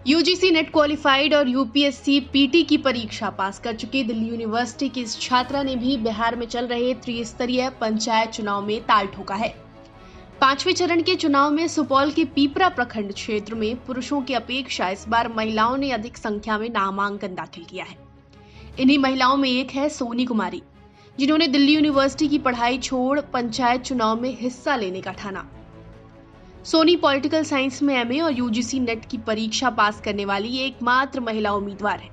UGC net qualified और UPSC PT की परीक्षा पास कर चुकी दिल्ली यूनिवर्सिटी की इस छात्रा ने भी बिहार में चल रहे त्रिस्तरीय पंचायत चुनाव में ताल ठोका है। 5वें चरण के चुनाव में सुपौल के पीपरा प्रखंड क्षेत्र में पुरुषों की अपेक्षा इस बार महिलाओं ने अधिक संख्या में नामांकन दाखिल किया है। इन्हीं महिलाओं में एक है सोनी कुमारी, जिन्होंने दिल्ली यूनिवर्सिटी की पढ़ाई छोड़ पंचायत चुनाव में हिस्सा लेने का ठाना। सोनी पॉलिटिकल साइंस में एमए और यूजीसी नेट की परीक्षा पास करने वाली एकमात्र महिला उम्मीदवार है।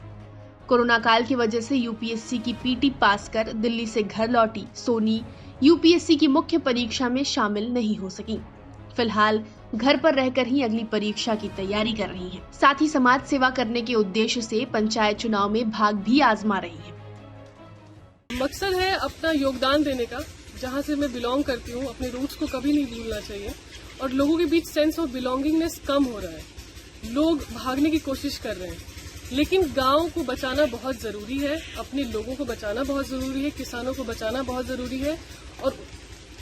कोरोना काल की वजह से यूपीएससी की पीटी पास कर दिल्ली से घर लौटी सोनी यूपीएससी की मुख्य परीक्षा में शामिल नहीं हो सकी। फिलहाल घर पर रहकर ही अगली परीक्षा की तैयारी कर रही हैं। साथ ही समाज सेवा करने के उद्देश्य से पंचायत चुनाव में भाग भी आजमा रही हैं। मकसद है अपना योगदान देने का। जहाँ से मैं बिलोंग करती हूँ, अपने रूट्स को कभी नहीं भूलना चाहिए। और लोगों के बीच सेंस ऑफ बिलोंगिंगनेस कम हो रहा है, लोग भागने की कोशिश कर रहे हैं, लेकिन गांव को बचाना बहुत जरूरी है, अपने लोगों को बचाना बहुत जरूरी है, किसानों को बचाना बहुत जरूरी है। और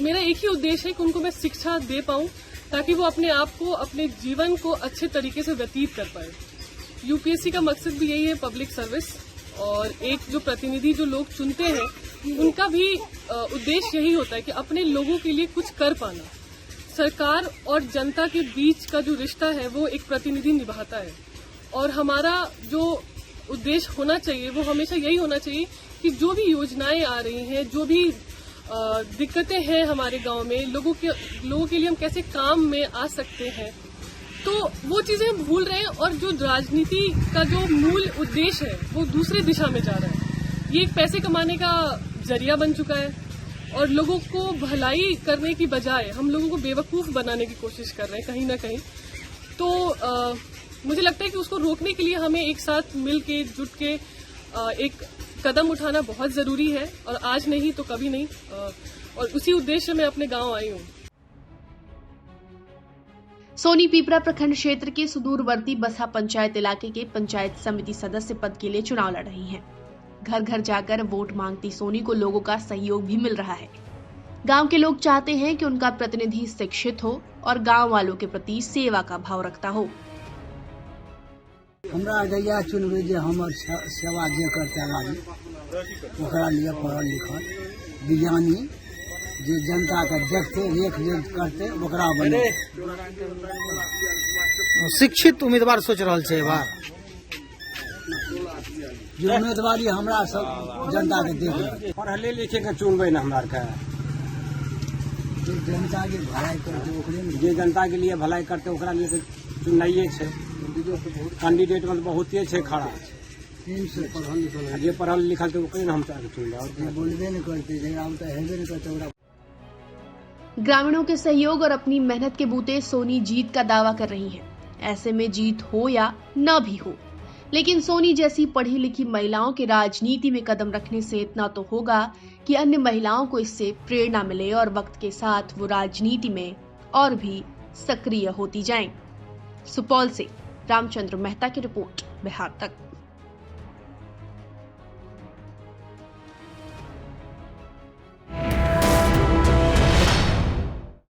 मेरा एक ही उद्देश्य है कि उनको मैं शिक्षा दे पाऊं ताकि वो अपने आप को, अपने जीवन को अच्छे तरीके से व्यतीत कर पाए। यूपीएससी का मकसद भी यही है, पब्लिक सर्विस। और एक जो प्रतिनिधि जो लोग चुनते हैं उनका भी उद्देश्य यही होता है कि अपने लोगों के लिए कुछ कर पाना। सरकार और जनता के बीच का जो रिश्ता है वो एक प्रतिनिधि निभाता है। और हमारा जो उद्देश्य होना चाहिए वो हमेशा यही होना चाहिए कि जो भी योजनाएं आ रही हैं, जो भी दिक्कतें हैं हमारे गांव में, लोगों के लिए हम कैसे काम में आ सकते हैं, तो वो चीजें हम भूल रहे हैं। और जो राजनीति का जो मूल उद्देश्य है वो दूसरी दिशा में जा रहा है। ये एक पैसे कमाने का जरिया बन चुका है और लोगों को भलाई करने की बजाय हम लोगों को बेवकूफ बनाने की कोशिश कर रहे हैं कहीं ना कहीं। तो मुझे लगता है कि उसको रोकने के लिए हमें एक साथ मिल के, जुट के एक कदम उठाना बहुत जरूरी है। और आज नहीं तो कभी नहीं। और उसी उद्देश्य में अपने गांव आई हूँ। सोनी पीपरा प्रखंड क्षेत्र के सुदूरवर्ती बसहा पंचायत इलाके के पंचायत समिति सदस्य पद के लिए चुनाव लड़ रही हैं। घर घर जाकर वोट मांगती सोनी को लोगों का सहयोग भी मिल रहा है। गांव के लोग चाहते हैं कि उनका प्रतिनिधि शिक्षित हो और गांव वालों के प्रति सेवा का भाव रखता हो। हमरा जहिया चुनबे जे हमर सेवा जे करते लागी, ओकरा लिए पढ़ल लिखल विज्ञानी जे जनता के देखते रेख रेख करते ओकरा बने। शिक्षित उम्मीदवार सोच रहल छै बा जो उम्मीदवारी हमरा सब जनता के देख रहे। पढ़ले लिखे के चुनबे न हमरा के, जनता के भलाई करते ओकरे में, जे जनता के लिए भलाई करते ओकरा लिए चुनाइए छै। कैंडिडेट में बहुते छै खड़ा, जे पढ़ल लिखल तो ओकरे हम चुनबे। और बोलबे नहीं करते, हेबे नहीं करते ओकरा। ग्रामीणों के सहयोग और अपनी मेहनत के बूते सोनी जीत का दावा कर रही हैं। ऐसे में जीत हो या न भी हो, लेकिन सोनी जैसी पढ़ी लिखी महिलाओं के राजनीति में कदम रखने से इतना तो होगा कि अन्य महिलाओं को इससे प्रेरणा मिले और वक्त के साथ वो राजनीति में और भी सक्रिय होती जाएं। सुपौल से रामचंद्र मेहता की रिपोर्ट, बिहार तक।